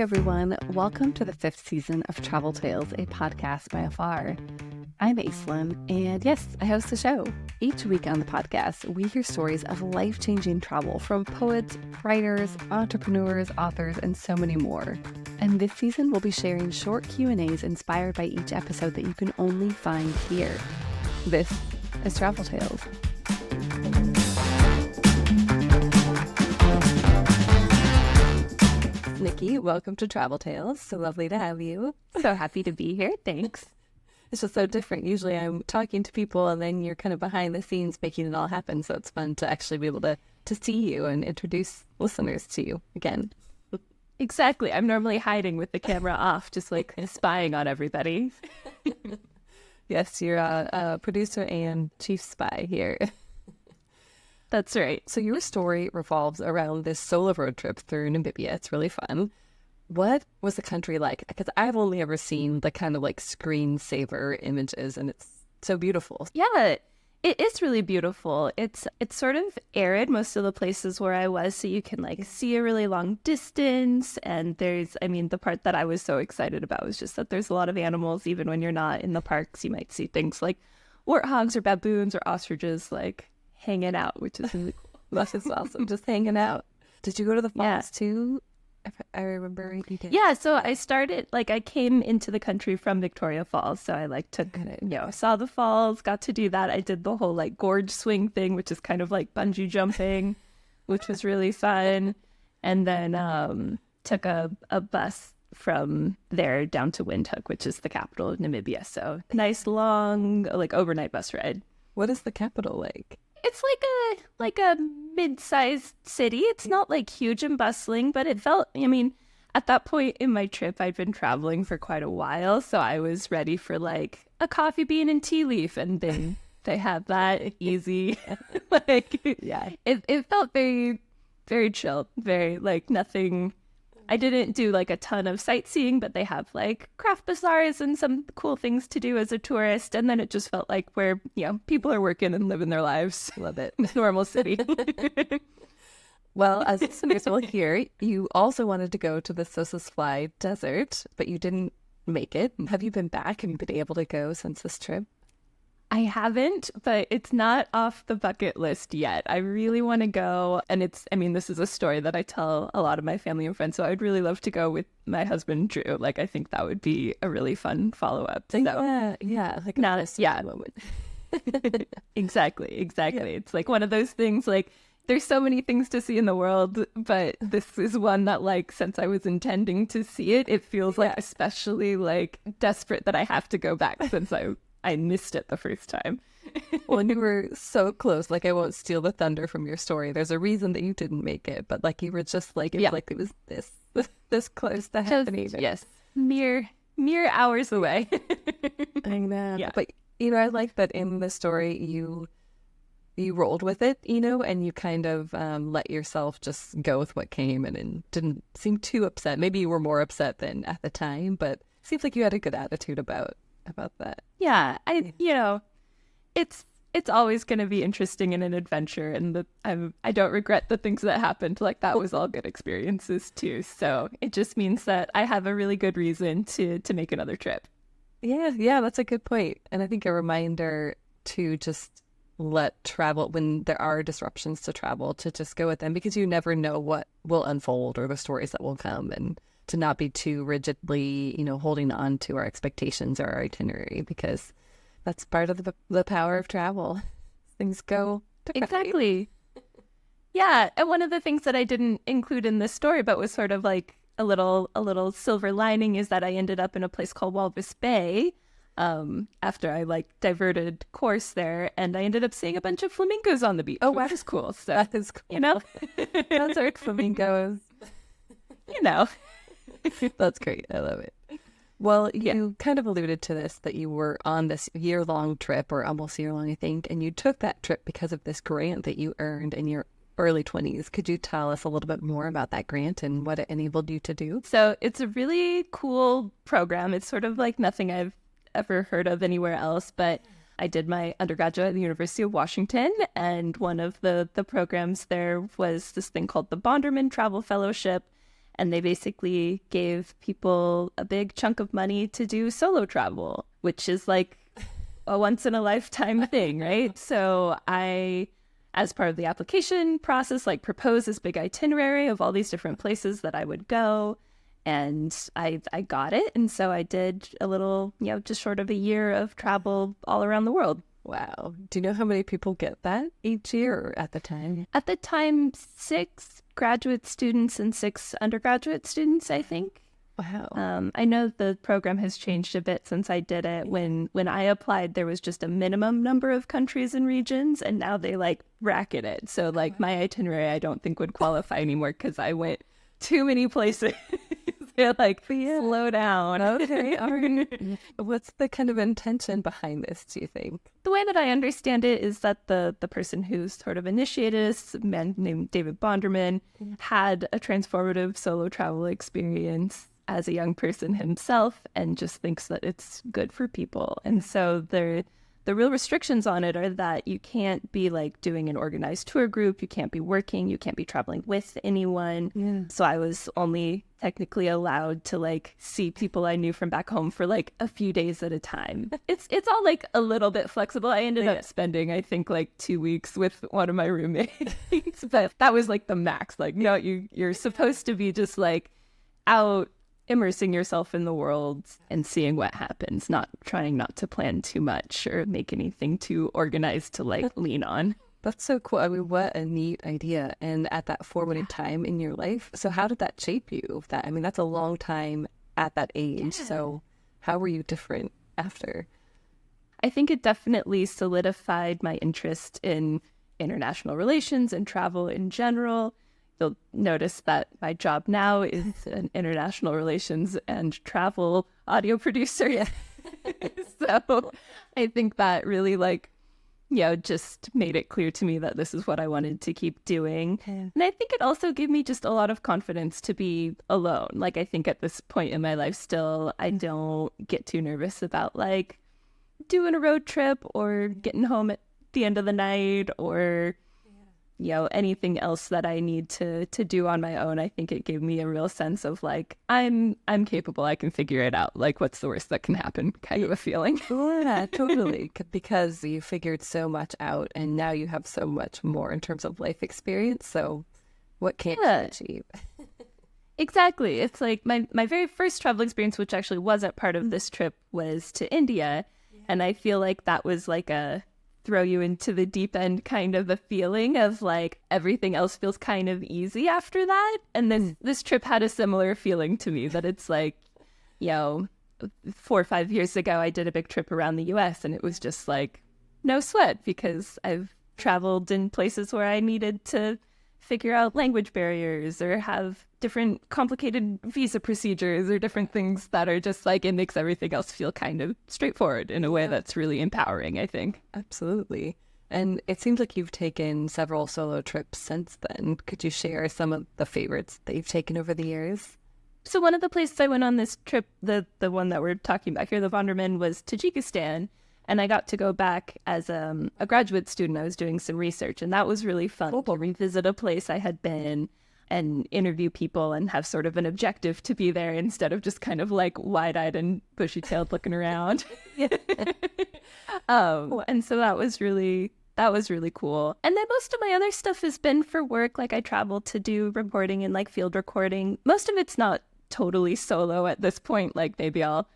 Hey everyone, welcome to the 5th season of Travel Tales, a podcast by Afar. I'm Aislyn, and yes, I host the show. Each week on the podcast, we hear stories of life-changing travel from poets, writers, entrepreneurs, authors, and so many more. And this season, we'll be sharing short Q&As inspired by each episode that you can only find here. This is Travel Tales. Nikki, welcome to Travel Tales. So lovely to have you. So happy to be here. Thanks. It's just so different. Usually I'm talking to people and then you're kind of behind the scenes making it all happen. So it's fun to actually be able to see you and introduce listeners to you again. Exactly. I'm normally hiding with the camera off, just like spying on everybody. Yes, you're a producer and chief spy here. That's right. So your story revolves around this solo road trip through Namibia. It's really fun. What was the country like? Because I've only ever seen the kind of like screensaver images, and it's so beautiful. Yeah, it is really beautiful. It's sort of arid, most of the places where I was, so you can like see a really long distance. And the part that I was so excited about was just that there's a lot of animals. Even when you're not in the parks, you might see things like warthogs or baboons or ostriches like hanging out, which is really cool. That is awesome. Just hanging out. Did you go to the falls too? I remember you did. Yeah, so I came into the country from Victoria Falls, so I saw the falls, got to do that. I did the whole like gorge swing thing, which is kind of like bungee jumping, which was really fun. And then took a bus from there down to Windhoek, which is the capital of Namibia. So nice long like overnight bus ride. What is the capital like? It's like a mid-sized city. It's not like huge and bustling, but it felt, at that point in my trip, I'd been traveling for quite a while, so I was ready for like a coffee bean and tea leaf, and then they have that easy. It felt very, very chill, very like nothing. I didn't do like a ton of sightseeing, but they have like craft bazaars and some cool things to do as a tourist. And then it just felt like where, people are working and living their lives. Love it. Normal city. Well, as listeners will hear, you also wanted to go to the Sossusvlei Desert, but you didn't make it. Have you been back? Have you been able to go since this trip? I haven't, but it's not off the bucket list yet. I really want to go. And this is a story that I tell a lot of my family and friends. So I would really love to go with my husband, Drew. Like, I think that would be a really fun follow-up. So, yeah. Like a moment. Exactly. Yeah. It's like one of those things, like, there's so many things to see in the world, but this is one that, like, since I was intending to see it, it feels like especially, like, desperate that I have to go back since I missed it the first time. Well, and you were so close. Like, I won't steal the thunder from your story. There's a reason that you didn't make it, but like you were just like, it was this close to happening. Yes, mere hours away. I know. Yeah. But I like that in the story you rolled with it, and you kind of let yourself just go with what came, and didn't seem too upset. Maybe you were more upset than at the time, but it seems like you had a good attitude about that. Yeah, it's always going to be interesting in an adventure, and I don't regret the things that happened. Like, that was all good experiences too. So it just means that I have a really good reason to make another trip. Yeah, that's a good point. And I think a reminder to just let travel, when there are disruptions to travel, to just go with them, because you never know what will unfold or the stories that will come, and to not be too rigidly, holding on to our expectations or our itinerary, because that's part of the power of travel. Things go differently. Exactly. Yeah, and one of the things that I didn't include in this story, but was sort of like a little silver lining, is that I ended up in a place called Walvis Bay after I like diverted course there, and I ended up seeing a bunch of flamingos on the beach. Oh, wow. Which is cool. So, that is cool. Those are flamingos. That's great. I love it. Well, you kind of alluded to this, that you were on this year-long trip, or almost year-long, I think, and you took that trip because of this grant that you earned in your early 20s. Could you tell us a little bit more about that grant and what it enabled you to do? So it's a really cool program. It's sort of like nothing I've ever heard of anywhere else, but I did my undergraduate at the University of Washington, and one of the programs there was this thing called the Bonderman Travel Fellowship. And they basically gave people a big chunk of money to do solo travel, which is like a once in a lifetime thing, right? So I, as part of the application process, like proposed this big itinerary of all these different places that I would go. And I got it. And so I did a little, just short of a year of travel all around the world. Wow. Do you know how many people get that each year or at the time? At the time, 6 graduate students and 6 undergraduate students, I think. Wow. I know the program has changed a bit since I did it. When I applied, there was just a minimum number of countries and regions, and now they like bracket it. So like my itinerary, I don't think would qualify anymore because I went too many places. They're like, slow down. Okay. All right. What's the kind of intention behind this, do you think? The way that I understand it is that the person who's sort of initiated this, a man named David Bonderman, had a transformative solo travel experience as a young person himself and just thinks that it's good for people. And so the real restrictions on it are that you can't be like doing an organized tour group, you can't be working, you can't be traveling with anyone. Yeah. So I was only technically allowed to like see people I knew from back home for like a few days at a time. It's all like a little bit flexible. I ended up spending, I think, like 2 weeks with one of my roommates, but that was like the max. Like, no, you're supposed to be just like out immersing yourself in the world and seeing what happens, trying not to plan too much or make anything too organized to like lean on. That's so cool. I mean, what a neat idea. And at that formative time in your life. So how did that shape you? I mean, that's a long time at that age. Yeah. So how were you different after? I think it definitely solidified my interest in international relations and travel in general. You'll notice that my job now is an international relations and travel audio producer. Yeah. So I think that really just made it clear to me that this is what I wanted to keep doing. Yeah. And I think it also gave me just a lot of confidence to be alone. Like, I think at this point in my life still, I don't get too nervous about like doing a road trip or getting home at the end of the night or anything else that I need to do on my own. I think it gave me a real sense of like, I'm capable, I can figure it out. Like, what's the worst that can happen kind of a feeling. Yeah, totally. Because you figured so much out and now you have so much more in terms of life experience. So what can't you achieve? Exactly. It's like my very first travel experience, which actually wasn't part of this trip, was to India. Yeah. And I feel like that was like a throw you into the deep end kind of a feeling of like everything else feels kind of easy after that. And then this trip had a similar feeling to me that it's like, 4 or 5 years ago, I did a big trip around the US and it was just like no sweat because I've traveled in places where I needed to figure out language barriers or have different complicated visa procedures or different things that are just like, it makes everything else feel kind of straightforward in a way that's really empowering, I think. Absolutely. And it seems like you've taken several solo trips since then. Could you share some of the favorites that you've taken over the years? So one of the places I went on this trip, the one that we're talking about here, the Bonderman, was Tajikistan. And I got to go back as a graduate student. I was doing some research, and that was really fun to revisit a place I had been and interview people and have sort of an objective to be there instead of just kind of like wide-eyed and bushy-tailed looking around. And so that was really cool. And then most of my other stuff has been for work. Like, I traveled to do reporting and like field recording. Most of it's not totally solo at this point. Like, maybe I'll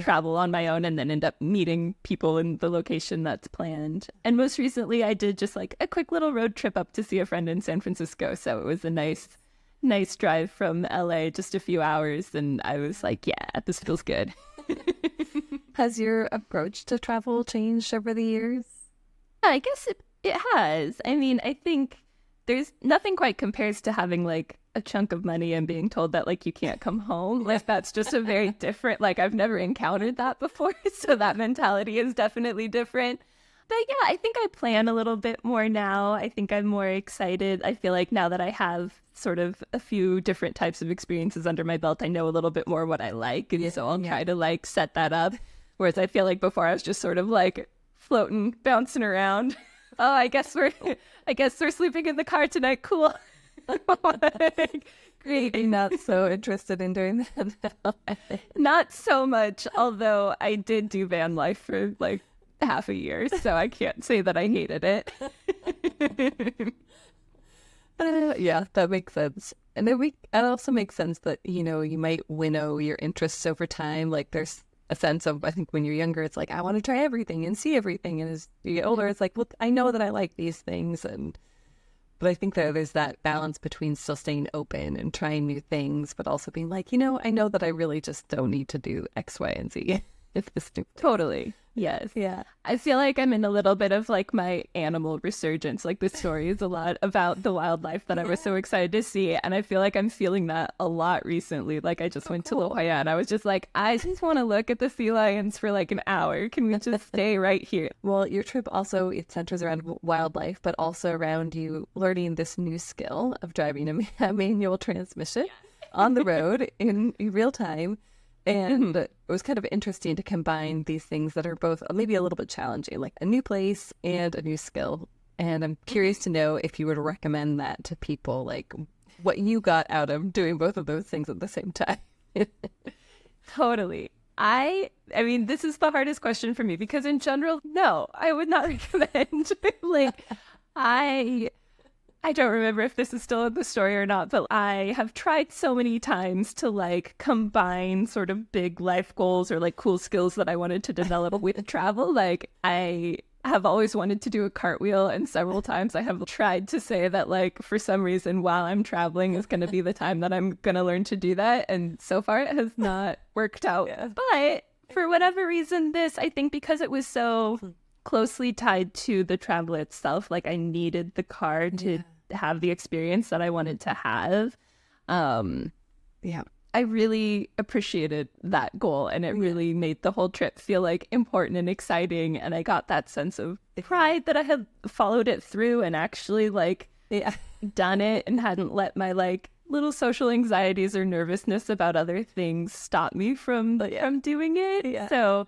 travel on my own and then end up meeting people in the location that's planned. And most recently I did just like a quick little road trip up to see a friend in San Francisco. So it was a nice drive from LA, just a few hours. And I was like, yeah, this feels good. Has your approach to travel changed over the years? I guess it has. I mean, I think there's nothing quite compares to having like a chunk of money and being told that like you can't come home. Like, that's just a very different, like, I've never encountered that before. So that mentality is definitely different. But yeah, I think I plan a little bit more now. I think I'm more excited. I feel like now that I have sort of a few different types of experiences under my belt, I know a little bit more what I like. And so I'll try to like set that up. Whereas I feel like before I was just sort of like floating, bouncing around. Oh, I guess we're sleeping in the car tonight. Cool. Great. I'm not so interested in doing that now. Not so much, although I did do van life for like half a year, so I can't say that I hated it. Yeah, that makes sense. And it also makes sense that, you know, you might winnow your interests over time. Like there's a sense of, I think when you're younger, it's like, I want to try everything and see everything. And as you get older, it's like, well, I know that I like these things. But I think that there's that balance between still staying open and trying new things, but also being like, you know, I know that I really just don't need to do X, Y, and Z. Totally. Yes. Yeah. I feel like I'm in a little bit of like my animal resurgence. Like this story is a lot about the wildlife that I was so excited to see. And I feel like I'm feeling that a lot recently. Like I just went to La Jolla and I was just like, I just want to look at the sea lions for like an hour. Can we just stay right here? Well, your trip also, it centers around wildlife, but also around you learning this new skill of driving a manual transmission on the road in real time. And it was kind of interesting to combine these things that are both maybe a little bit challenging, like a new place and a new skill. And I'm curious to know if you would recommend that to people, like what you got out of doing both of those things at the same time. Totally. I mean, this is the hardest question for me because in general, no, I would not recommend. Like, I don't remember if this is still in the story or not, but I have tried so many times to like combine sort of big life goals or like cool skills that I wanted to develop with travel. Like I have always wanted to do a cartwheel, and several times I have tried to say that like for some reason while I'm traveling is going to be the time that I'm going to learn to do that. And so far it has not worked out. Yeah. But for whatever reason, I think because it was so closely tied to the travel itself, like I needed the car to have the experience that I wanted to have. I really appreciated that goal, and it really made the whole trip feel like important and exciting, and I got that sense of pride that I had followed it through and actually like done it and hadn't let my like little social anxieties or nervousness about other things stop me from doing it. So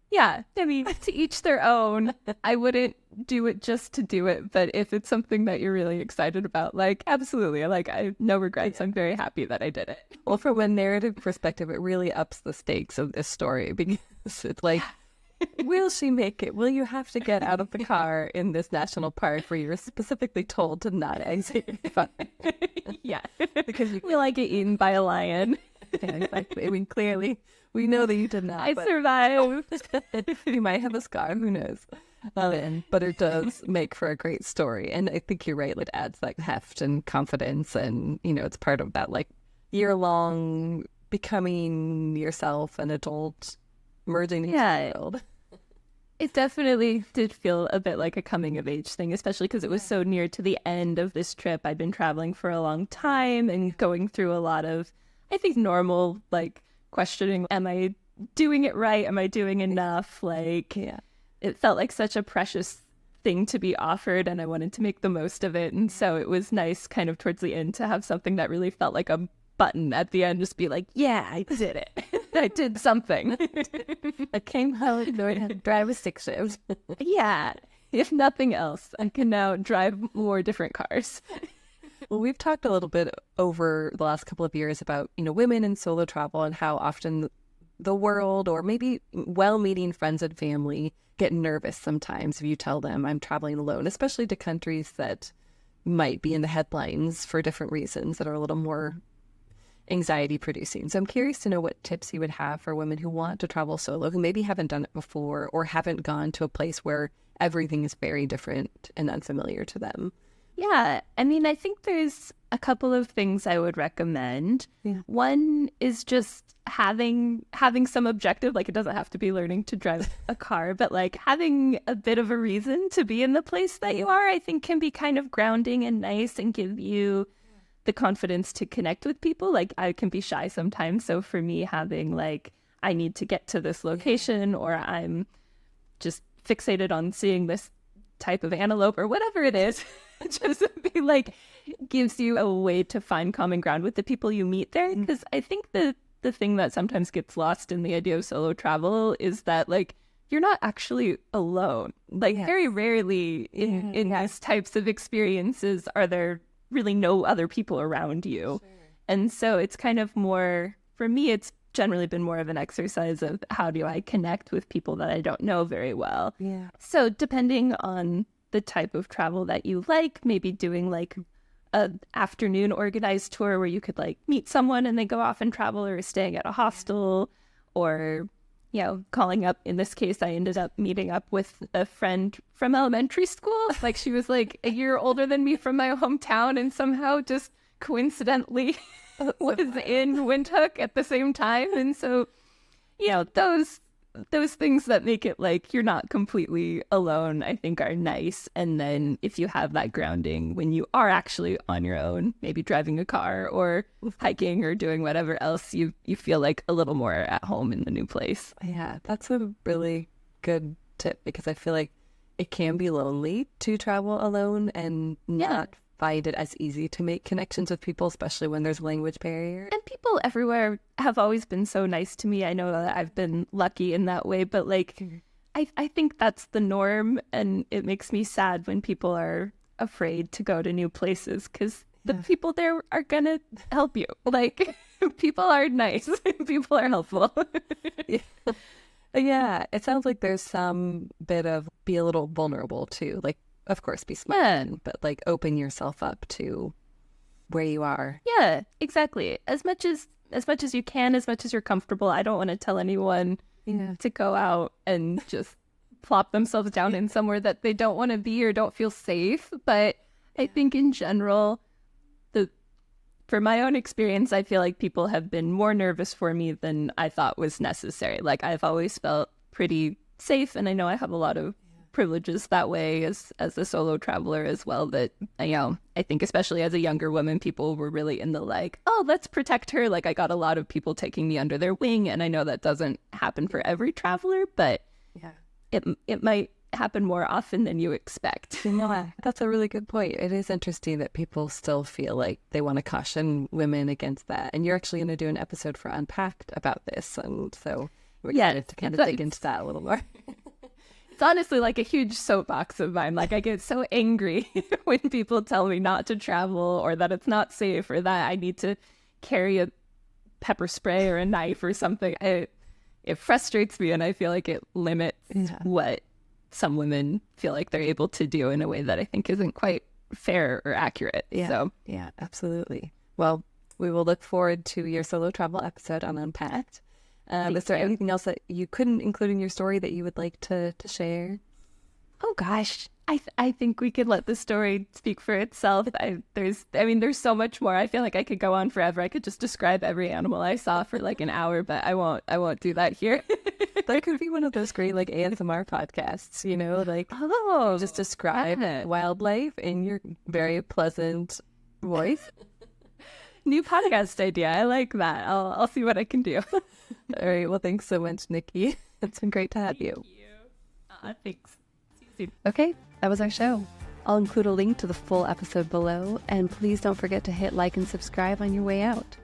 yeah, I mean, to each their own. I wouldn't do it just to do it, but if it's something that you're really excited about, like, absolutely. Like, I have no regrets. I'm very happy that I did it. Well, from a narrative perspective, it really ups the stakes of this story because it's like, will she make it? Will you have to get out of the car in this national park where you're specifically told to not exit your car? Yeah, because will I get eaten by a lion? Yeah, exactly. I mean, clearly, we know that you did not. I survived. You might have a scar, who knows? But it does make for a great story. And I think you're right. It adds that heft and confidence. And, you know, it's part of that, like, year-long becoming yourself, an adult, merging into the world. It definitely did feel a bit like a coming-of-age thing, especially because it was so near to the end of this trip. I've been traveling for a long time and going through a lot of, I think, normal, like, questioning, am I doing it right? Am I doing enough? Like, it felt like such a precious thing to be offered, and I wanted to make the most of it. And so it was nice kind of towards the end to have something that really felt like a button at the end, just be like, yeah, I did it. I did something. I came home and learned how to drive a stick shift. Yeah. If nothing else, I can now drive more different cars. Well, we've talked a little bit over the last couple of years about, you know, women in solo travel and how often the world or maybe well-meaning friends and family get nervous sometimes if you tell them I'm traveling alone, especially to countries that might be in the headlines for different reasons that are a little more anxiety producing. So I'm curious to know what tips you would have for women who want to travel solo, who maybe haven't done it before or haven't gone to a place where everything is very different and unfamiliar to them. Yeah, I mean, I think there's a couple of things I would recommend. Yeah. One is just having some objective, like it doesn't have to be learning to drive a car, but like having a bit of a reason to be in the place that you are, I think can be kind of grounding and nice and give you the confidence to connect with people. Like I can be shy sometimes. So for me, having like, I need to get to this location or I'm just fixated on seeing this type of antelope or whatever it is, just be like, gives you a way to find common ground with the people you meet there. Because I think the thing that sometimes gets lost in the idea of solo travel is that like, you're not actually alone. Like very rarely in these types of experiences are there really no other people around you. Sure. And so it's kind of more, for me, it's generally been more of an exercise of how do I connect with people that I don't know very well. Yeah. So depending on the type of travel that you like, maybe doing like an afternoon organized tour where you could like meet someone and then go off and travel, or staying at a hostel, or, you know, calling up. In this case, I ended up meeting up with a friend from elementary school. Like she was like a year older than me from my hometown, and somehow just coincidentally was in Windhoek at the same time. And so, you know, those things that make it like you're not completely alone, I think, are nice. And then if you have that grounding when you are actually on your own, maybe driving a car or hiking or doing whatever else, you feel like a little more at home in the new place. Yeah, that's a really good tip, because I feel like it can be lonely to travel alone and not find it as easy to make connections with people, especially when there's a language barrier. And people everywhere have always been so nice to me. I know that I've been lucky in that way, but like I think that's the norm, and it makes me sad when people are afraid to go to new places, because the people there are gonna help you. Like, people are nice. People are helpful. Yeah, it sounds like there's some bit of be a little vulnerable too. Like, of course, be smart, but like open yourself up to where you are. Yeah, exactly. As much as you can, as much as you're comfortable. I don't want to tell anyone to go out and just plop themselves down in somewhere that they don't want to be or don't feel safe. But I think in general, for my own experience, I feel like people have been more nervous for me than I thought was necessary. Like, I've always felt pretty safe, and I know I have a lot of privileges that way as a solo traveler as well, that, you know, I think especially as a younger woman, people were really in the like, oh, let's protect her. Like, I got a lot of people taking me under their wing, and I know that doesn't happen for every traveler, but it might happen more often than you expect. Yeah, that's a really good point. It is interesting that people still feel like they want to caution women against that, and you're actually going to do an episode for Unpacked about this, and so we're excited to kind of dig into that a little more. It's honestly like a huge soapbox of mine. Like, I get so angry when people tell me not to travel, or that it's not safe, or that I need to carry a pepper spray or a knife or something. It frustrates me, and I feel like it limits what some women feel like they're able to do in a way that I think isn't quite fair or accurate. Yeah, absolutely. Well, we will look forward to your solo travel episode on Unpacked. Is there anything else that you couldn't include in your story that you would like to share? Oh gosh, I think we could let the story speak for itself. There's so much more. I feel like I could go on forever. I could just describe every animal I saw for like an hour, but I won't do that here. That could be one of those great like ASMR podcasts, you know, like just describe wildlife in your very pleasant voice. New podcast idea. I like that. I'll see what I can do. All right. Well, thanks so much, Nikki. It's been great to have you. Thanks. See you soon. Okay, that was our show. I'll include a link to the full episode below, and please don't forget to hit like and subscribe on your way out.